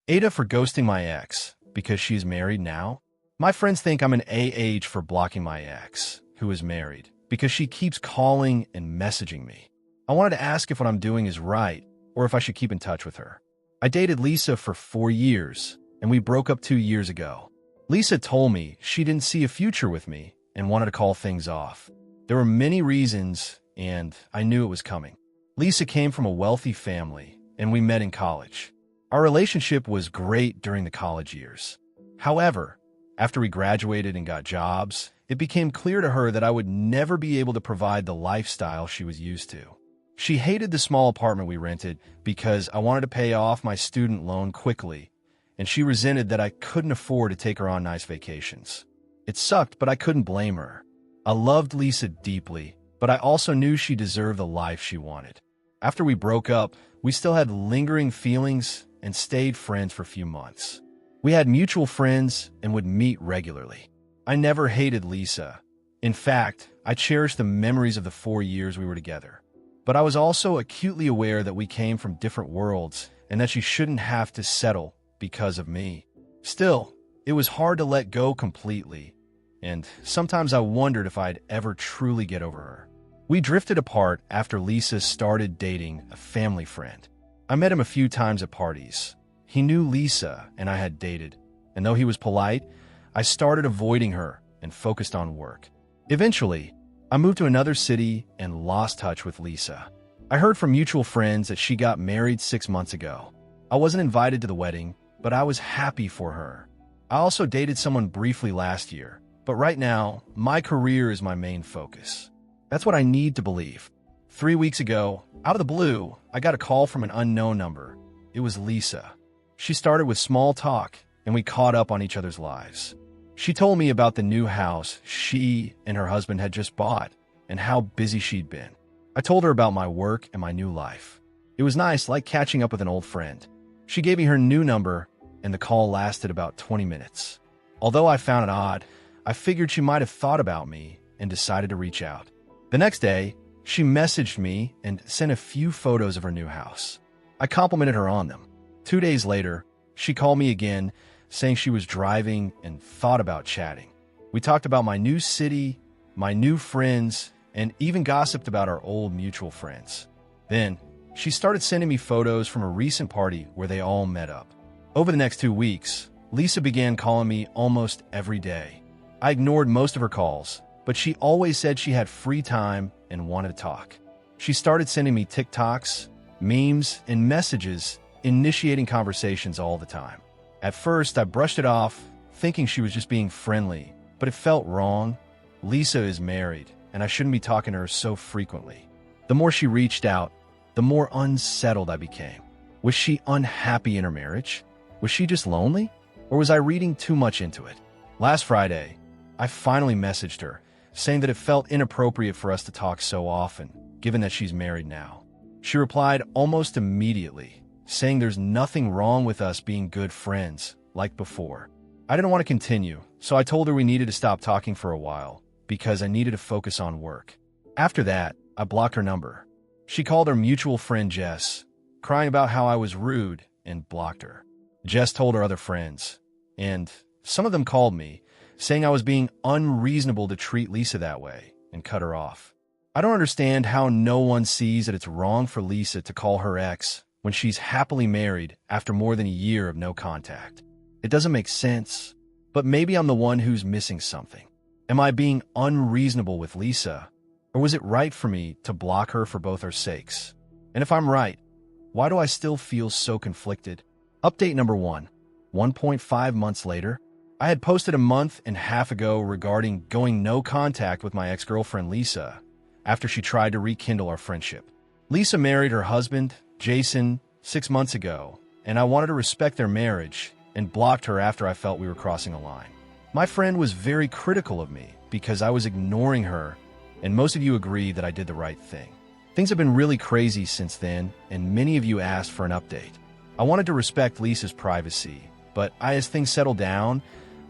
AITAH for ghosting my ex because she's married now. My friends think I'm an AH for blocking my ex, who is married, because she keeps calling and messaging me. I wanted to ask if what I'm doing is right or if I should keep in touch with her. I dated Lisa for 4 years, and we broke up 2 years ago. Lisa told me she didn't see a future with me and wanted to call things off. There were many reasons, and I knew it was coming. Lisa came from a wealthy family, and we met in college. Our relationship was great during the college years. However, after we graduated and got jobs, it became clear to her that I would never be able to provide the lifestyle she was used to. She hated the small apartment we rented because I wanted to pay off my student loan quickly, and she resented that I couldn't afford to take her on nice vacations. It sucked, but I couldn't blame her. I loved Lisa deeply, but I also knew she deserved the life she wanted. After we broke up, we still had lingering feelings and stayed friends for a few months. We had mutual friends and would meet regularly. I never hated Lisa. In fact, I cherished the memories of the 4 years we were together. But I was also acutely aware that we came from different worlds and that she shouldn't have to settle because of me. Still, it was hard to let go completely, and sometimes I wondered if I'd ever truly get over her. We drifted apart after Lisa started dating a family friend. I met him a few times at parties. He knew Lisa and I had dated, and though he was polite, I started avoiding her and focused on work. Eventually, I moved to another city and lost touch with Lisa. I heard from mutual friends that she got married 6 months ago. I wasn't invited to the wedding, but I was happy for her. I also dated someone briefly last year, but right now, my career is my main focus. That's what I need to believe. 3 weeks ago, out of the blue, I got a call from an unknown number. It was Lisa. She started with small talk, and we caught up on each other's lives. She told me about the new house she and her husband had just bought and how busy she'd been. I told her about my work and my new life. It was nice, like catching up with an old friend. She gave me her new number, and the call lasted about 20 minutes. Although I found it odd, I figured she might have thought about me and decided to reach out. The next day, she messaged me and sent a few photos of her new house. I complimented her on them. 2 days later, she called me again, saying she was driving and thought about chatting. We talked about my new city, my new friends, and even gossiped about our old mutual friends. Then, she started sending me photos from a recent party where they all met up. Over the next 2 weeks, Lisa began calling me almost every day. I ignored most of her calls, but she always said she had free time and wanted to talk. She started sending me TikToks, memes, and messages, initiating conversations all the time. At first, I brushed it off, thinking she was just being friendly, but it felt wrong. Lisa is married, and I shouldn't be talking to her so frequently. The more she reached out, the more unsettled I became. Was she unhappy in her marriage? Was she just lonely? Or was I reading too much into it? Last Friday, I finally messaged her, saying that it felt inappropriate for us to talk so often, given that she's married now. She replied almost immediately, saying there's nothing wrong with us being good friends, like before. I didn't want to continue, so I told her we needed to stop talking for a while, because I needed to focus on work. After that, I blocked her number. She called her mutual friend Jess, crying about how I was rude, and blocked her. Jess told her other friends, and some of them called me, saying I was being unreasonable to treat Lisa that way, and cut her off. I don't understand how no one sees that it's wrong for Lisa to call her ex when she's happily married after more than a year of no contact. It doesn't make sense, but maybe I'm the one who's missing something. Am I being unreasonable with Lisa, or was it right for me to block her for both our sakes? And if I'm right, why do I still feel so conflicted? Update number 1. 1.5 months later, I had posted a month and a half ago regarding going no contact with my ex-girlfriend Lisa after she tried to rekindle our friendship. Lisa married her husband, Jason, 6 months ago, and I wanted to respect their marriage and blocked her after I felt we were crossing a line. My friend was very critical of me because I was ignoring her, and most of you agree that I did the right thing. Things have been really crazy since then, and many of you asked for an update. I wanted to respect Lisa's privacy, but as things settle down,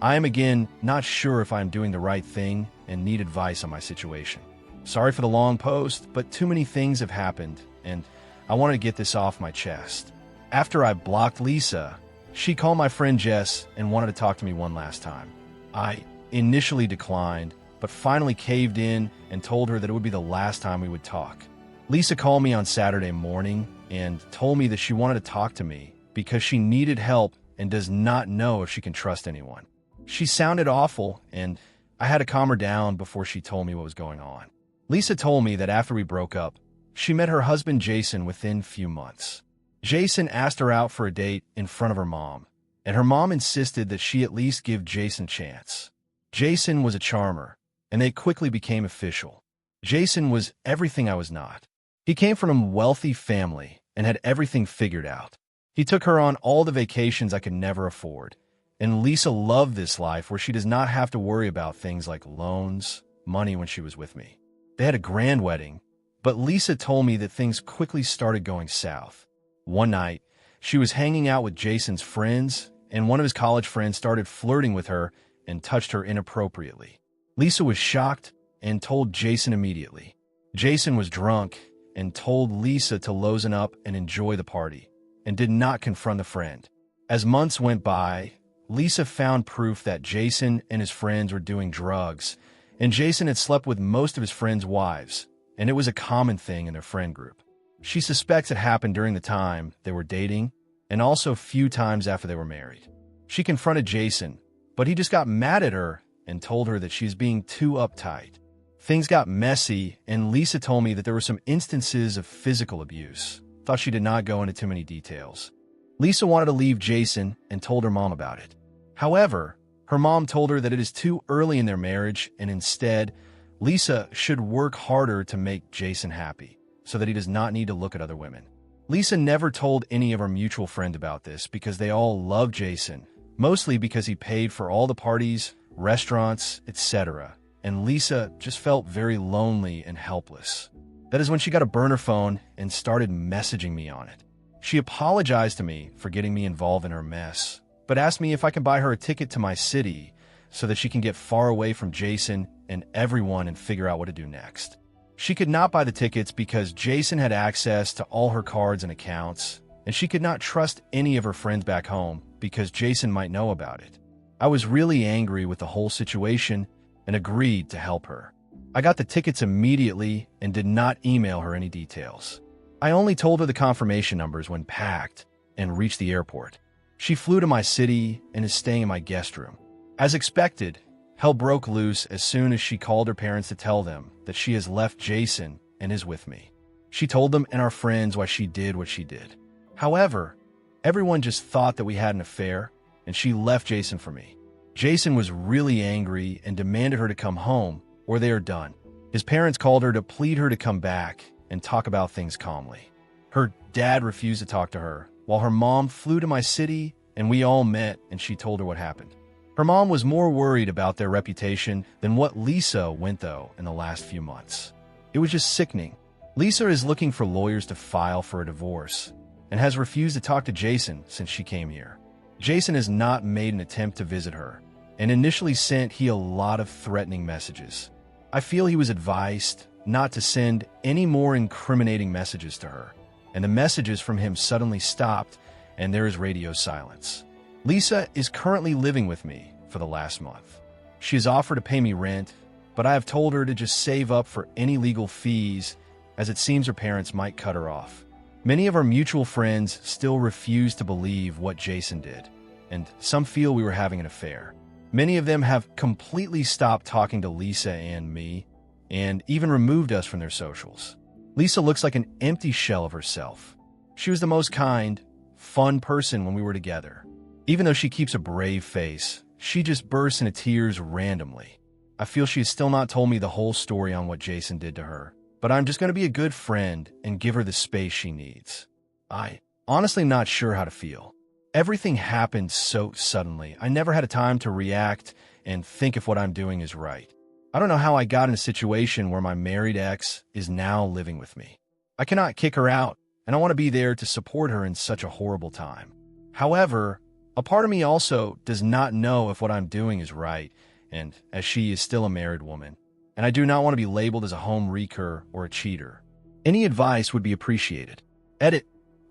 I am again not sure if I am doing the right thing and need advice on my situation. Sorry for the long post, but too many things have happened, and I wanted to get this off my chest. After I blocked Lisa, She called my friend Jess and wanted to talk to me one last time. I initially declined, but finally caved in and told her that it would be the last time we would talk. Lisa called me on Saturday morning and told me that she wanted to talk to me because she needed help and does not know if she can trust anyone. She sounded awful, and I had to calm her down before she told me what was going on. Lisa told me that after we broke up, she met her husband Jason within few months. Jason asked her out for a date in front of her mom, and her mom insisted that she at least give Jason a chance. Jason was a charmer, and they quickly became official. Jason was everything I was not. He came from a wealthy family and had everything figured out. He took her on all the vacations I could never afford, and Lisa loved this life where she does not have to worry about things like loans, money when she was with me. They had a grand wedding, but Lisa told me that things quickly started going south. One night, she was hanging out with Jason's friends, and one of his college friends started flirting with her and touched her inappropriately. Lisa was shocked and told Jason immediately. Jason was drunk and told Lisa to lozen up and enjoy the party, and did not confront the friend. As months went by, Lisa found proof that Jason and his friends were doing drugs, and Jason had slept with most of his friends' wives, and it was a common thing in their friend group. She suspects it happened during the time they were dating, and also a few times after they were married. She confronted Jason, but he just got mad at her and told her that she's being too uptight. Things got messy, and Lisa told me that there were some instances of physical abuse, though she did not go into too many details. Lisa wanted to leave Jason and told her mom about it. However, her mom told her that it is too early in their marriage, and instead, Lisa should work harder to make Jason happy, so that he does not need to look at other women. Lisa never told any of her mutual friends about this because they all loved Jason, mostly because he paid for all the parties, restaurants, etc., and Lisa just felt very lonely and helpless. That is when she got a burner phone and started messaging me on it. She apologized to me for getting me involved in her mess, but asked me if I can buy her a ticket to my city so that she can get far away from Jason and everyone and figure out what to do next. She could not buy the tickets because Jason had access to all her cards and accounts, and she could not trust any of her friends back home because Jason might know about it. I was really angry with the whole situation and agreed to help her. I got the tickets immediately and did not email her any details. I only told her the confirmation numbers when packed and reached the airport. She flew to my city and is staying in my guest room. As expected, hell broke loose as soon as she called her parents to tell them that she has left Jason and is with me. She told them and our friends why she did what she did. However, everyone just thought that we had an affair, and she left Jason for me. Jason was really angry and demanded her to come home, or they are done. His parents called her to plead her to come back and talk about things calmly. Her dad refused to talk to her, while her mom flew to my city and we all met and she told her what happened. Her mom was more worried about their reputation than what Lisa went through in the last few months. It was just sickening. Lisa is looking for lawyers to file for a divorce and has refused to talk to Jason since she came here. Jason has not made an attempt to visit her and initially sent he a lot of threatening messages. I feel he was advised not to send any more incriminating messages to her, and the messages from him suddenly stopped and there is radio silence. Lisa is currently living with me for the last month. She has offered to pay me rent, but I have told her to just save up for any legal fees as it seems her parents might cut her off. Many of our mutual friends still refuse to believe what Jason did, and some feel we were having an affair. Many of them have completely stopped talking to Lisa and me, and even removed us from their socials. Lisa looks like an empty shell of herself. She was the most kind, fun person when we were together. Even though she keeps a brave face, she just bursts into tears randomly. I feel she has still not told me the whole story on what Jason did to her, but I'm just going to be a good friend and give her the space she needs. I honestly not sure how to feel. Everything happened so suddenly. I never had a time to react and think if what I'm doing is right. I don't know how I got in a situation where my married ex is now living with me. I cannot kick her out, and I want to be there to support her in such a horrible time. However, a part of me also does not know if what I'm doing is right, and as she is still a married woman, and I do not want to be labeled as a home wrecker or a cheater. Any advice would be appreciated. Edit.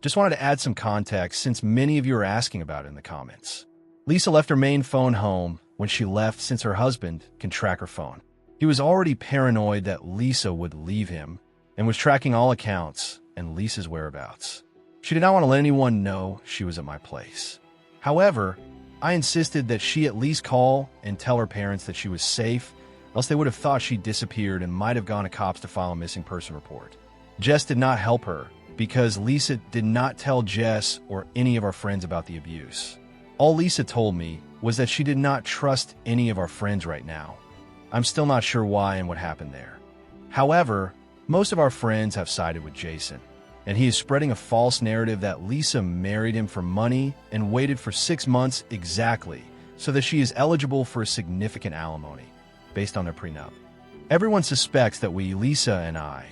Just wanted to add some context since many of you are asking about it in the comments. Lisa left her main phone home when she left since her husband can track her phone. He was already paranoid that Lisa would leave him and was tracking all accounts and Lisa's whereabouts. She did not want to let anyone know she was at my place. However, I insisted that she at least call and tell her parents that she was safe, else they would have thought she disappeared and might have gone to cops to file a missing person report. Jess did not help her because Lisa did not tell Jess or any of our friends about the abuse. All Lisa told me was that she did not trust any of our friends right now. I'm still not sure why and what happened there. However, most of our friends have sided with Jason, and he is spreading a false narrative that Lisa married him for money and waited for 6 months exactly so that she is eligible for a significant alimony based on their prenup. Everyone suspects that Lisa and I,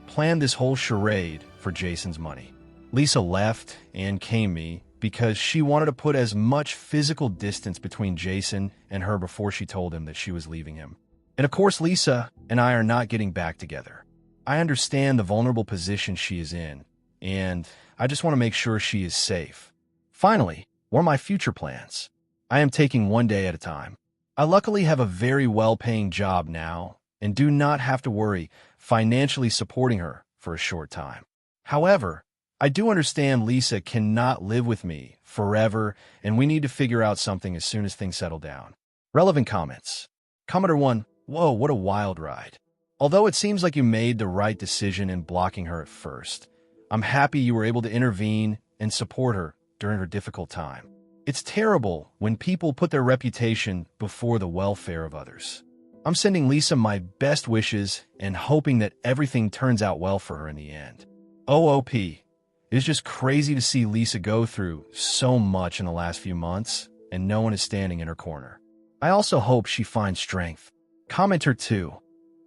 planned this whole charade for Jason's money. Lisa left and came me because she wanted to put as much physical distance between Jason and her before she told him that she was leaving him. And of course, Lisa and I are not getting back together. I understand the vulnerable position she is in, and I just want to make sure she is safe. Finally, what are my future plans? I am taking one day at a time. I luckily have a very well-paying job now and do not have to worry financially supporting her for a short time. However, I do understand Lisa cannot live with me forever, and we need to figure out something as soon as things settle down. Relevant comments. Commenter 1, whoa, what a wild ride. Although it seems like you made the right decision in blocking her at first, I'm happy you were able to intervene and support her during her difficult time. It's terrible when people put their reputation before the welfare of others. I'm sending Lisa my best wishes and hoping that everything turns out well for her in the end. OOP. It is just crazy to see Lisa go through so much in the last few months, and no one is standing in her corner. I also hope she finds strength. Commenter 2.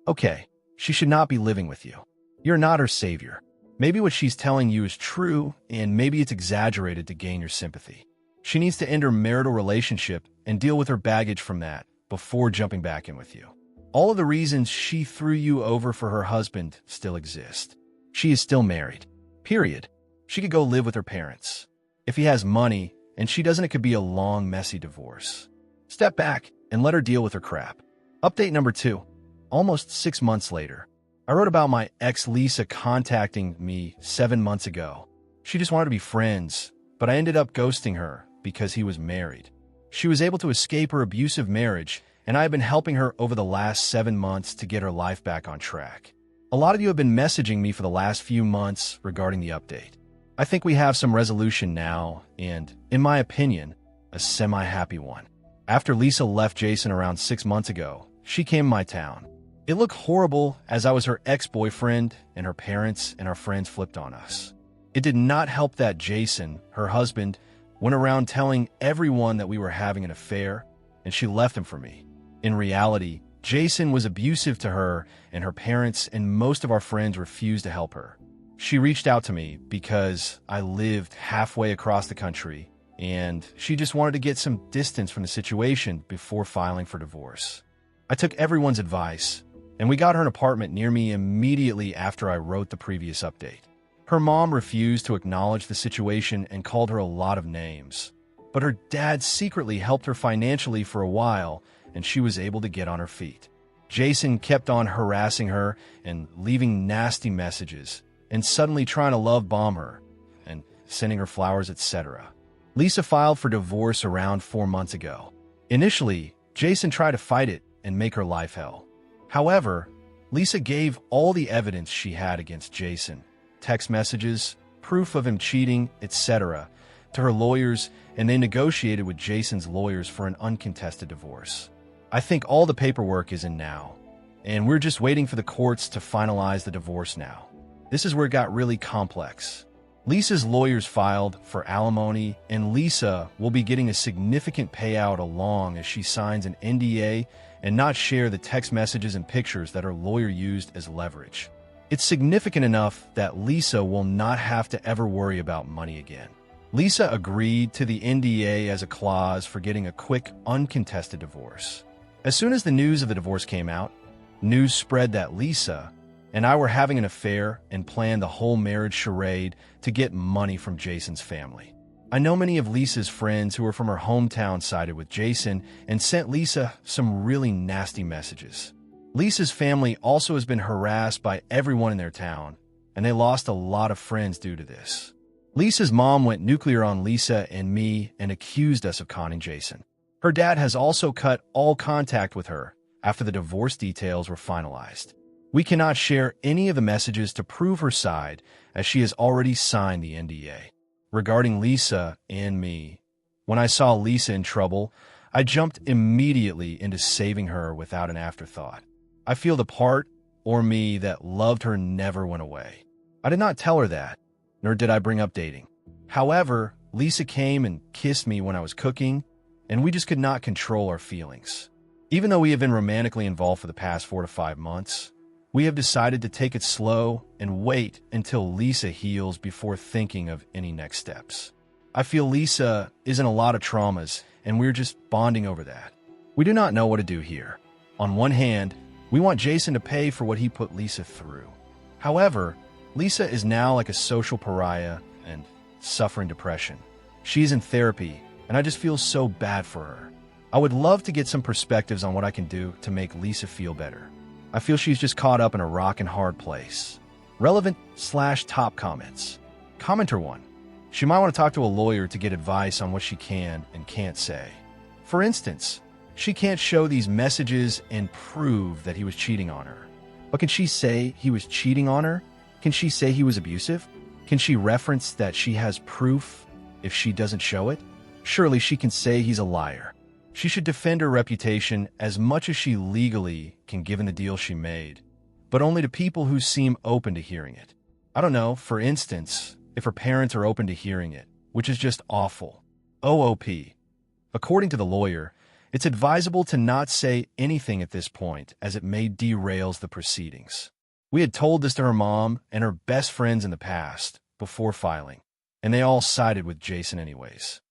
Okay, she should not be living with you. You're not her savior. Maybe what she's telling you is true, and maybe it's exaggerated to gain your sympathy. She needs to end her marital relationship and deal with her baggage from that before jumping back in with you. All of the reasons she threw you over for her husband still exist. She is still married. Period. She could go live with her parents. If he has money, and she doesn't, it could be a long, messy divorce. Step back and let her deal with her crap. Update number 2. Almost 6 months later, I wrote about my ex Lisa contacting me 7 months ago. She just wanted to be friends, but I ended up ghosting her because he was married. She was able to escape her abusive marriage, and I have been helping her over the last 7 months to get her life back on track. A lot of you have been messaging me for the last few months regarding the update. I think we have some resolution now, and, in my opinion, a semi-happy one. After Lisa left Jason around 6 months ago, she came to my town. It looked horrible as I was her ex-boyfriend, and her parents and our friends flipped on us. It did not help that Jason, her husband, went around telling everyone that we were having an affair, and she left him for me. In reality, Jason was abusive to her, and her parents and most of our friends refused to help her. She reached out to me because I lived halfway across the country, and she just wanted to get some distance from the situation before filing for divorce. I took everyone's advice, and we got her an apartment near me immediately after I wrote the previous update. Her mom refused to acknowledge the situation and called her a lot of names, but her dad secretly helped her financially for a while, and she was able to get on her feet. Jason kept on harassing her and leaving nasty messages, and suddenly trying to love bomb her, and sending her flowers, etc. Lisa filed for divorce around 4 months ago. Initially, Jason tried to fight it and make her life hell. However, Lisa gave all the evidence she had against Jason, text messages, proof of him cheating, etc., to her lawyers, and they negotiated with Jason's lawyers for an uncontested divorce. I think all the paperwork is in now, and we're just waiting for the courts to finalize the divorce now. This is where it got really complex. Lisa's lawyers filed for alimony, and Lisa will be getting a significant payout along as she signs an NDA and not share the text messages and pictures that her lawyer used as leverage. It's significant enough that Lisa will not have to ever worry about money again. Lisa agreed to the NDA as a clause for getting a quick, uncontested divorce. As soon as the news of the divorce came out, news spread that Lisa and I were having an affair and planned the whole marriage charade to get money from Jason's family. I know many of Lisa's friends who are from her hometown sided with Jason and sent Lisa some really nasty messages. Lisa's family also has been harassed by everyone in their town, and they lost a lot of friends due to this. Lisa's mom went nuclear on Lisa and me and accused us of conning Jason. Her dad has also cut all contact with her after the divorce details were finalized. We cannot share any of the messages to prove her side, as she has already signed the NDA. Regarding Lisa and me, when I saw Lisa in trouble, I jumped immediately into saving her without an afterthought. I feel the part, or me, that loved her never went away. I did not tell her that, nor did I bring up dating. However, Lisa came and kissed me when I was cooking, and we just could not control our feelings. Even though we have been romantically involved for the past 4 to 5 months, we have decided to take it slow and wait until Lisa heals before thinking of any next steps. I feel Lisa is in a lot of traumas, and we're just bonding over that. We do not know what to do here. On one hand, we want Jason to pay for what he put Lisa through. However, Lisa is now like a social pariah and suffering depression. She's in therapy, and I just feel so bad for her. I would love to get some perspectives on what I can do to make Lisa feel better. I feel she's just caught up in a rock and hard place. Relevant/top comments. Commenter 1. She might want to talk to a lawyer to get advice on what she can and can't say. For instance, she can't show these messages and prove that he was cheating on her. But can she say he was cheating on her? Can she say he was abusive? Can she reference that she has proof if she doesn't show it? Surely she can say he's a liar. She should defend her reputation as much as she legally can given the deal she made, but only to people who seem open to hearing it. I don't know, for instance, if her parents are open to hearing it, which is just awful. OOP. According to the lawyer, it's advisable to not say anything at this point, as it may derail the proceedings. We had told this to her mom and her best friends in the past, before filing, and they all sided with Jason anyways.